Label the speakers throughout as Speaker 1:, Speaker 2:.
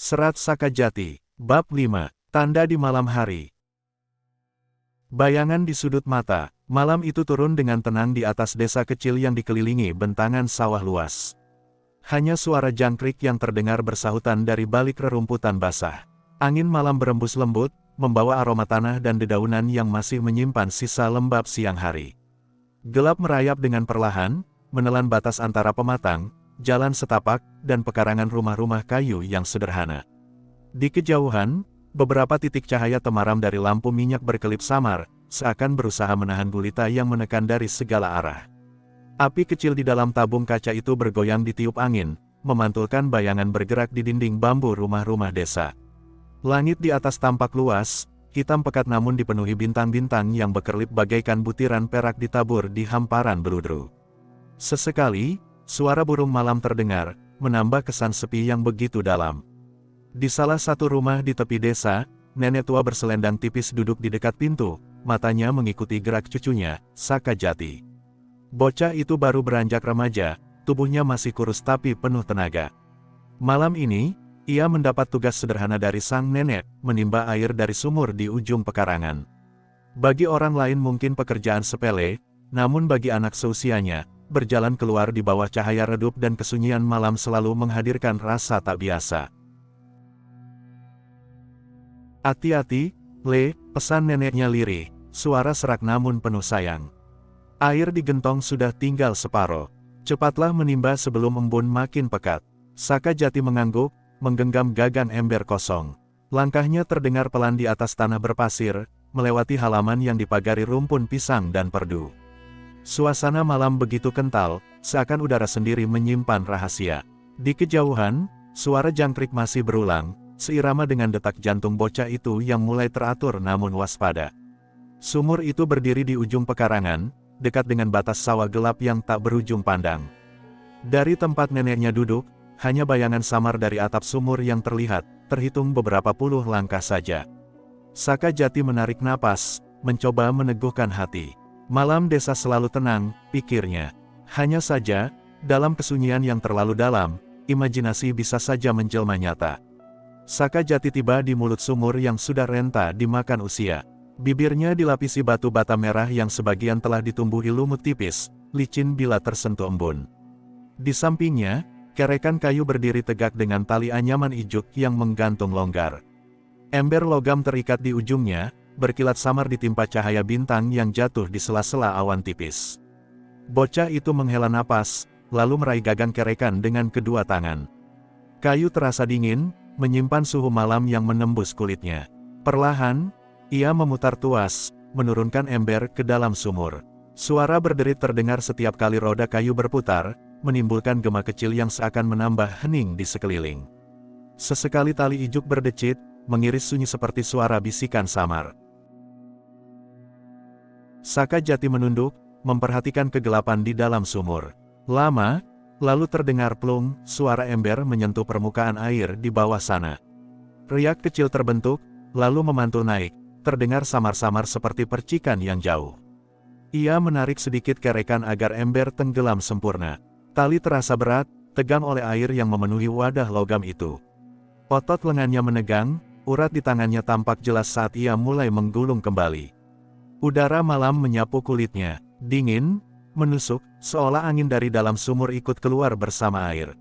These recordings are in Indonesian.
Speaker 1: Serat Sakajati, Bab 5, Tanda di Malam Hari. Bayangan di sudut mata, malam itu turun dengan tenang di atas desa kecil yang dikelilingi bentangan sawah luas. Hanya suara jangkrik yang terdengar bersahutan dari balik rerumputan basah. Angin malam berembus lembut, membawa aroma tanah dan dedaunan yang masih menyimpan sisa lembab siang hari. Gelap merayap dengan perlahan, menelan batas antara pematang, jalan setapak, dan pekarangan rumah-rumah kayu yang sederhana. Di kejauhan, beberapa titik cahaya temaram dari lampu minyak berkelip samar, seakan berusaha menahan gulita yang menekan dari segala arah. Api kecil di dalam tabung kaca itu bergoyang ditiup angin, memantulkan bayangan bergerak di dinding bambu rumah-rumah desa. Langit di atas tampak luas, hitam pekat namun dipenuhi bintang-bintang yang berkelip bagaikan butiran perak ditabur di hamparan beludru. Sesekali, suara burung malam terdengar, menambah kesan sepi yang begitu dalam. Di salah satu rumah di tepi desa, nenek tua berselendang tipis duduk di dekat pintu, matanya mengikuti gerak cucunya, Sakajati. Bocah itu baru beranjak remaja, tubuhnya masih kurus tapi penuh tenaga. Malam ini, ia mendapat tugas sederhana dari sang nenek, menimba air dari sumur di ujung pekarangan. Bagi orang lain mungkin pekerjaan sepele, namun bagi anak seusianya, berjalan keluar di bawah cahaya redup dan kesunyian malam selalu menghadirkan rasa tak biasa. "Hati-hati, Le," pesan neneknya lirih, suara serak namun penuh sayang. "Air di gentong sudah tinggal separuh. Cepatlah menimba sebelum embun makin pekat." Sakajati mengangguk, menggenggam gagang ember kosong. Langkahnya terdengar pelan di atas tanah berpasir, melewati halaman yang dipagari rumpun pisang dan perdu. Suasana malam begitu kental, seakan udara sendiri menyimpan rahasia. Di kejauhan, suara jangkrik masih berulang, seirama dengan detak jantung bocah itu yang mulai teratur namun waspada. Sumur itu berdiri di ujung pekarangan, dekat dengan batas sawah gelap yang tak berujung pandang. Dari tempat neneknya duduk, hanya bayangan samar dari atap sumur yang terlihat, terhitung beberapa puluh langkah saja. Sakajati menarik napas, mencoba meneguhkan hati. Malam desa selalu tenang, pikirnya. Hanya saja, dalam kesunyian yang terlalu dalam, imajinasi bisa saja menjelma nyata. Sakajati tiba di mulut sumur yang sudah renta dimakan usia. Bibirnya dilapisi batu bata merah yang sebagian telah ditumbuhi lumut tipis, licin bila tersentuh embun. Di sampingnya, kerekan kayu berdiri tegak dengan tali anyaman ijuk yang menggantung longgar. Ember logam terikat di ujungnya, berkilat samar ditimpa cahaya bintang yang jatuh di sela-sela awan tipis. Bocah itu menghela napas, lalu meraih gagang kerekan dengan kedua tangan. Kayu terasa dingin, menyimpan suhu malam yang menembus kulitnya. Perlahan, ia memutar tuas, menurunkan ember ke dalam sumur. Suara berderit terdengar setiap kali roda kayu berputar, menimbulkan gema kecil yang seakan menambah hening di sekeliling. Sesekali tali ijuk berdecit, mengiris sunyi seperti suara bisikan samar. Sakajati menunduk, memperhatikan kegelapan di dalam sumur. Lama, lalu terdengar plung, suara ember menyentuh permukaan air di bawah sana. Riak kecil terbentuk, lalu memantul naik, terdengar samar-samar seperti percikan yang jauh. Ia menarik sedikit kerekan agar ember tenggelam sempurna. Tali terasa berat, tegang oleh air yang memenuhi wadah logam itu. Otot lengannya menegang, urat di tangannya tampak jelas saat ia mulai menggulung kembali. Udara malam menyapu kulitnya, dingin, menusuk, seolah angin dari dalam sumur ikut keluar bersama air.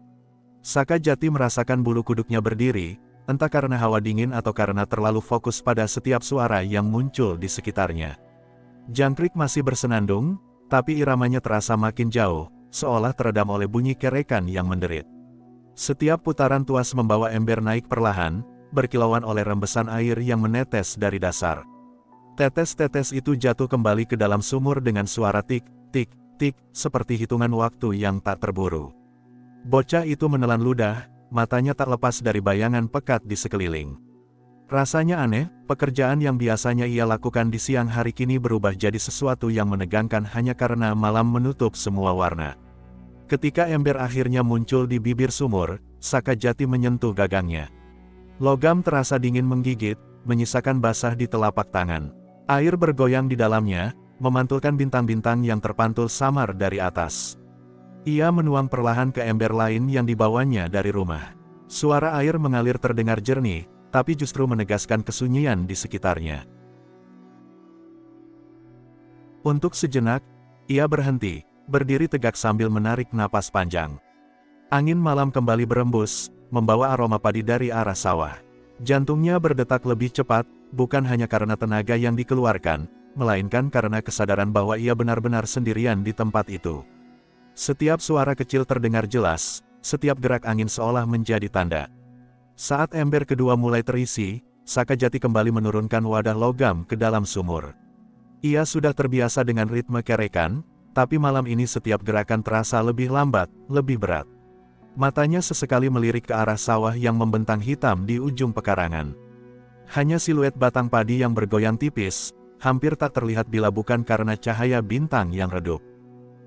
Speaker 1: Sakajati merasakan bulu kuduknya berdiri, entah karena hawa dingin atau karena terlalu fokus pada setiap suara yang muncul di sekitarnya. Jangkrik masih bersenandung, tapi iramanya terasa makin jauh, seolah teredam oleh bunyi kerekan yang menderit. Setiap putaran tuas membawa ember naik perlahan, berkilauan oleh rembesan air yang menetes dari dasar. Tetes-tetes itu jatuh kembali ke dalam sumur dengan suara tik, tik, tik, seperti hitungan waktu yang tak terburu. Bocah itu menelan ludah, matanya tak lepas dari bayangan pekat di sekeliling. Rasanya aneh, pekerjaan yang biasanya ia lakukan di siang hari kini berubah jadi sesuatu yang menegangkan hanya karena malam menutup semua warna. Ketika ember akhirnya muncul di bibir sumur, Sakajati menyentuh gagangnya. Logam terasa dingin menggigit, menyisakan basah di telapak tangan. Air bergoyang di dalamnya, memantulkan bintang-bintang yang terpantul samar dari atas. Ia menuang perlahan ke ember lain yang dibawanya dari rumah. Suara air mengalir terdengar jernih, tapi justru menegaskan kesunyian di sekitarnya. Untuk sejenak, ia berhenti, berdiri tegak sambil menarik napas panjang. Angin malam kembali berembus, membawa aroma padi dari arah sawah. Jantungnya berdetak lebih cepat, bukan hanya karena tenaga yang dikeluarkan, melainkan karena kesadaran bahwa ia benar-benar sendirian di tempat itu. Setiap suara kecil terdengar jelas, setiap gerak angin seolah menjadi tanda. Saat ember kedua mulai terisi, Sakajati kembali menurunkan wadah logam ke dalam sumur. Ia sudah terbiasa dengan ritme kerekan, tapi malam ini setiap gerakan terasa lebih lambat, lebih berat. Matanya sesekali melirik ke arah sawah yang membentang hitam di ujung pekarangan. Hanya siluet batang padi yang bergoyang tipis, hampir tak terlihat bila bukan karena cahaya bintang yang redup.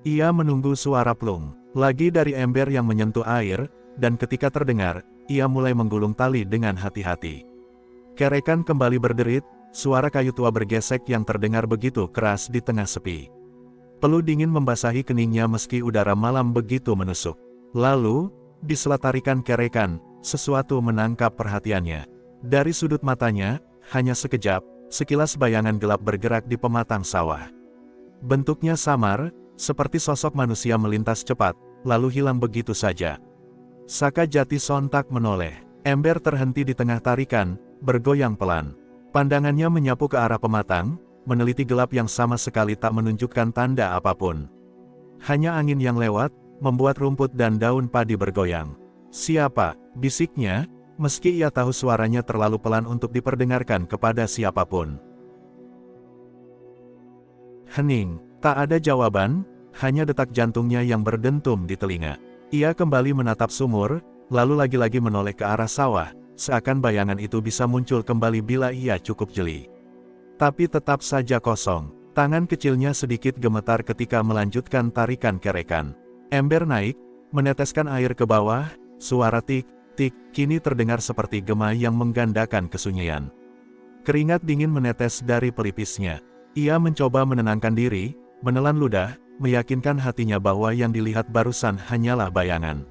Speaker 1: Ia menunggu suara plung lagi dari ember yang menyentuh air, dan ketika terdengar, ia mulai menggulung tali dengan hati-hati. Kerekan kembali berderit, suara kayu tua bergesek yang terdengar begitu keras di tengah sepi. Peluh dingin membasahi keningnya meski udara malam begitu menusuk. Lalu, di sela tarikan kerekan, sesuatu menangkap perhatiannya. Dari sudut matanya, hanya sekejap, sekilas bayangan gelap bergerak di pematang sawah. Bentuknya samar, seperti sosok manusia melintas cepat, lalu hilang begitu saja. Sakajati sontak menoleh. Ember terhenti di tengah tarikan, bergoyang pelan. Pandangannya menyapu ke arah pematang, meneliti gelap yang sama sekali tak menunjukkan tanda apapun. Hanya angin yang lewat, membuat rumput dan daun padi bergoyang. "Siapa?" bisiknya, meski ia tahu suaranya terlalu pelan untuk diperdengarkan kepada siapapun. Hening. Tak ada jawaban, hanya detak jantungnya yang berdentum di telinga. Ia kembali menatap sumur, lalu lagi-lagi menoleh ke arah sawah, seakan bayangan itu bisa muncul kembali bila ia cukup jeli. Tapi tetap saja kosong. Tangan kecilnya sedikit gemetar ketika melanjutkan tarikan kerekan. Ember naik, meneteskan air ke bawah, suara tik-tik kini terdengar seperti gema yang menggandakan kesunyian. Keringat dingin menetes dari pelipisnya. Ia mencoba menenangkan diri, menelan ludah, meyakinkan hatinya bahwa yang dilihat barusan hanyalah bayangan.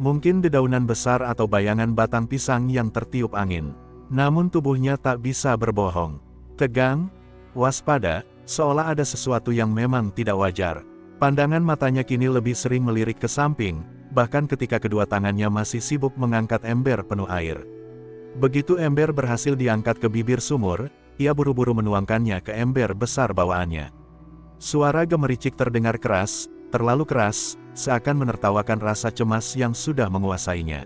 Speaker 1: Mungkin dedaunan besar atau bayangan batang pisang yang tertiup angin. Namun tubuhnya tak bisa berbohong. Tegang, waspada, seolah ada sesuatu yang memang tidak wajar. Pandangan matanya kini lebih sering melirik ke samping, bahkan ketika kedua tangannya masih sibuk mengangkat ember penuh air. Begitu ember berhasil diangkat ke bibir sumur, ia buru-buru menuangkannya ke ember besar bawaannya. Suara gemericik terdengar keras, terlalu keras, seakan menertawakan rasa cemas yang sudah menguasainya.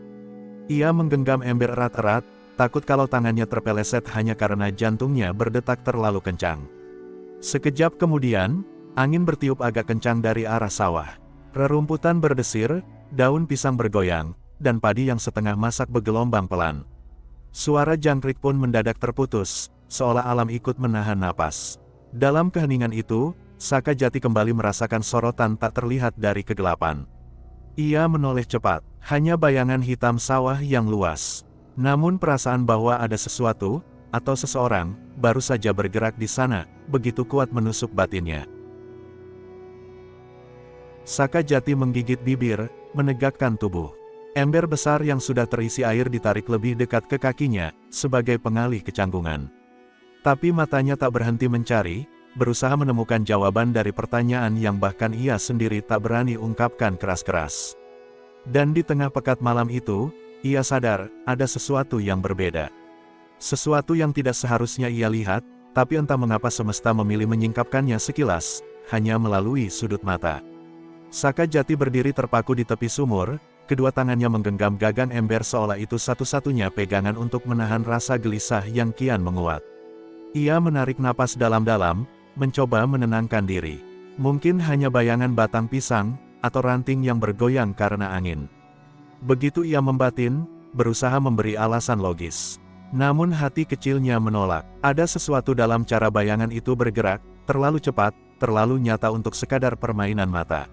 Speaker 1: Ia menggenggam ember erat-erat, takut kalau tangannya terpeleset hanya karena jantungnya berdetak terlalu kencang. Sekejap kemudian, angin bertiup agak kencang dari arah sawah. Rerumputan berdesir, daun pisang bergoyang, dan padi yang setengah masak bergelombang pelan. Suara jangkrik pun mendadak terputus, seolah alam ikut menahan napas. Dalam keheningan itu, Sakajati kembali merasakan sorotan tak terlihat dari kegelapan. Ia menoleh cepat, hanya bayangan hitam sawah yang luas. Namun perasaan bahwa ada sesuatu, atau seseorang, baru saja bergerak di sana, begitu kuat menusuk batinnya. Sakajati menggigit bibir, menegakkan tubuh. Ember besar yang sudah terisi air ditarik lebih dekat ke kakinya, sebagai pengalih kecanggungan. Tapi matanya tak berhenti mencari, berusaha menemukan jawaban dari pertanyaan yang bahkan ia sendiri tak berani ungkapkan keras-keras. Dan di tengah pekat malam itu, ia sadar, ada sesuatu yang berbeda. Sesuatu yang tidak seharusnya ia lihat, tapi entah mengapa semesta memilih menyingkapkannya sekilas, hanya melalui sudut mata. Sakajati berdiri terpaku di tepi sumur, kedua tangannya menggenggam gagang ember seolah itu satu-satunya pegangan untuk menahan rasa gelisah yang kian menguat. Ia menarik napas dalam-dalam, mencoba menenangkan diri. Mungkin hanya bayangan batang pisang, atau ranting yang bergoyang karena angin. Begitu ia membatin, berusaha memberi alasan logis. Namun hati kecilnya menolak. Ada sesuatu dalam cara bayangan itu bergerak, terlalu cepat, terlalu nyata untuk sekadar permainan mata.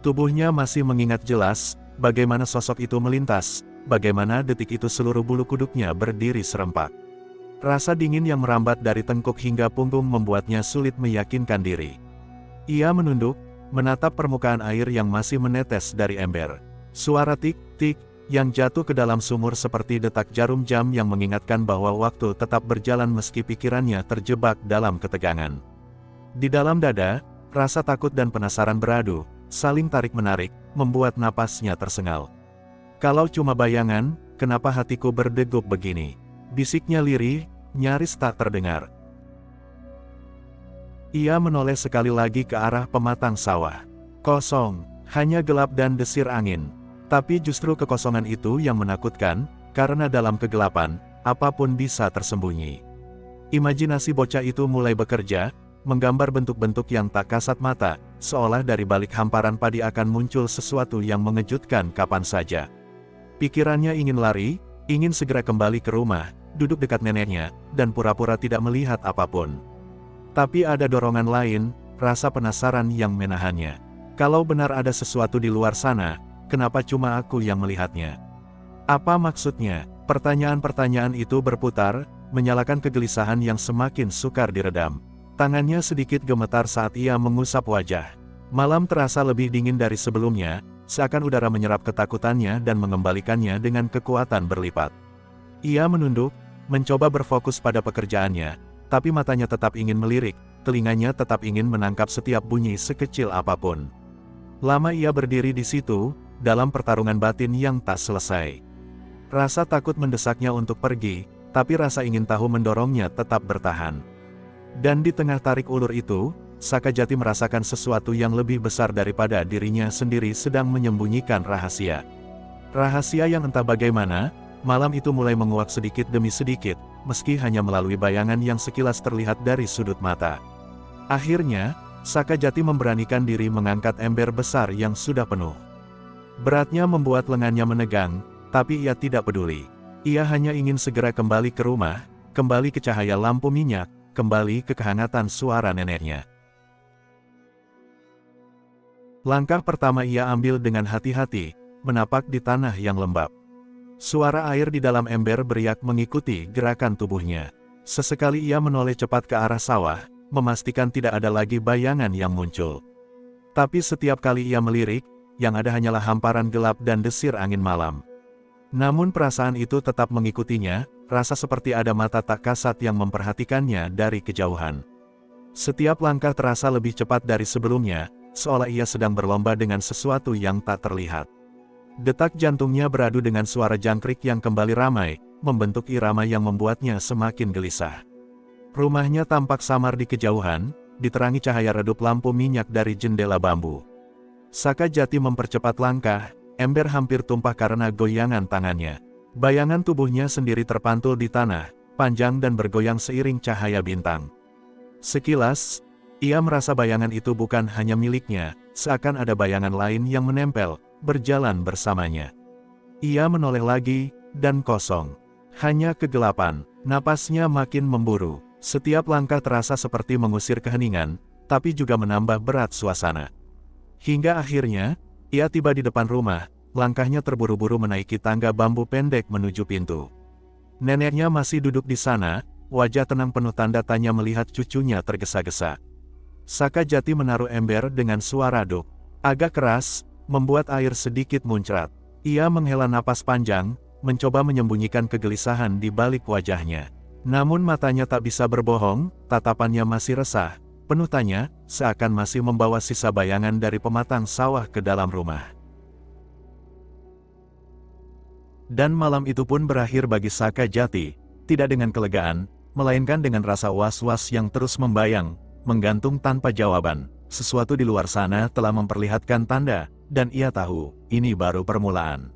Speaker 1: Tubuhnya masih mengingat jelas, bagaimana sosok itu melintas, bagaimana detik itu seluruh bulu kuduknya berdiri serempak. Rasa dingin yang merambat dari tengkuk hingga punggung membuatnya sulit meyakinkan diri. Ia menunduk, menatap permukaan air yang masih menetes dari ember. Suara tik-tik yang jatuh ke dalam sumur seperti detak jarum jam yang mengingatkan bahwa waktu tetap berjalan meski pikirannya terjebak dalam ketegangan. Di dalam dada, rasa takut dan penasaran beradu, saling tarik-menarik, membuat napasnya tersengal. Kalau cuma bayangan, kenapa hatiku berdegup begini? Bisiknya lirih, nyaris tak terdengar. Ia menoleh sekali lagi ke arah pematang sawah. Kosong, hanya gelap dan desir angin. Tapi justru kekosongan itu yang menakutkan, karena dalam kegelapan, apapun bisa tersembunyi. Imajinasi bocah itu mulai bekerja, menggambar bentuk-bentuk yang tak kasat mata, seolah dari balik hamparan padi akan muncul sesuatu yang mengejutkan kapan saja. Pikirannya ingin lari, ingin segera kembali ke rumah, duduk dekat neneknya, dan pura-pura tidak melihat apapun. Tapi ada dorongan lain, rasa penasaran yang menahannya. Kalau benar ada sesuatu di luar sana, kenapa cuma aku yang melihatnya? Apa maksudnya? Pertanyaan-pertanyaan itu berputar, menyalakan kegelisahan yang semakin sukar diredam. Tangannya sedikit gemetar saat ia mengusap wajah. Malam terasa lebih dingin dari sebelumnya, seakan udara menyerap ketakutannya dan mengembalikannya dengan kekuatan berlipat. Ia menunduk, mencoba berfokus pada pekerjaannya, tapi matanya tetap ingin melirik, telinganya tetap ingin menangkap setiap bunyi sekecil apapun. Lama ia berdiri di situ, dalam pertarungan batin yang tak selesai. Rasa takut mendesaknya untuk pergi, tapi rasa ingin tahu mendorongnya tetap bertahan. Dan di tengah tarik ulur itu, Saka Jati merasakan sesuatu yang lebih besar daripada dirinya sendiri sedang menyembunyikan rahasia. Rahasia yang entah bagaimana, malam itu mulai menguak sedikit demi sedikit, meski hanya melalui bayangan yang sekilas terlihat dari sudut mata. Akhirnya, Saka Jati memberanikan diri mengangkat ember besar yang sudah penuh. Beratnya membuat lengannya menegang, tapi ia tidak peduli. Ia hanya ingin segera kembali ke rumah, kembali ke cahaya lampu minyak, kembali ke kehangatan suara neneknya. Langkah pertama ia ambil dengan hati-hati, menapak di tanah yang lembab. Suara air di dalam ember beriak mengikuti gerakan tubuhnya. Sesekali ia menoleh cepat ke arah sawah, memastikan tidak ada lagi bayangan yang muncul. Tapi setiap kali ia melirik, yang ada hanyalah hamparan gelap dan desir angin malam. Namun perasaan itu tetap mengikutinya, rasa seperti ada mata tak kasat yang memperhatikannya dari kejauhan. Setiap langkah terasa lebih cepat dari sebelumnya, seolah ia sedang berlomba dengan sesuatu yang tak terlihat. Detak jantungnya beradu dengan suara jangkrik yang kembali ramai, membentuk irama yang membuatnya semakin gelisah. Rumahnya tampak samar di kejauhan, diterangi cahaya redup lampu minyak dari jendela bambu. Saka Jati mempercepat langkah, ember hampir tumpah karena goyangan tangannya. Bayangan tubuhnya sendiri terpantul di tanah, panjang dan bergoyang seiring cahaya bintang. Sekilas, ia merasa bayangan itu bukan hanya miliknya, seakan ada bayangan lain yang menempel, berjalan bersamanya. Ia menoleh lagi, dan kosong. Hanya kegelapan, napasnya makin memburu. Setiap langkah terasa seperti mengusir keheningan, tapi juga menambah berat suasana. Hingga akhirnya, ia tiba di depan rumah, langkahnya terburu-buru menaiki tangga bambu pendek menuju pintu. Neneknya masih duduk di sana, wajah tenang penuh tanda tanya melihat cucunya tergesa-gesa. Saka Jati menaruh ember dengan suara duk, agak keras, membuat air sedikit muncrat. Ia menghela napas panjang, mencoba menyembunyikan kegelisahan di balik wajahnya. Namun matanya tak bisa berbohong, tatapannya masih resah, penuh tanya, seakan masih membawa sisa bayangan dari pematang sawah ke dalam rumah. Dan malam itu pun berakhir bagi Saka Jati, tidak dengan kelegaan, melainkan dengan rasa was-was yang terus membayang, menggantung tanpa jawaban. Sesuatu di luar sana telah memperlihatkan tanda, dan ia tahu, ini baru permulaan.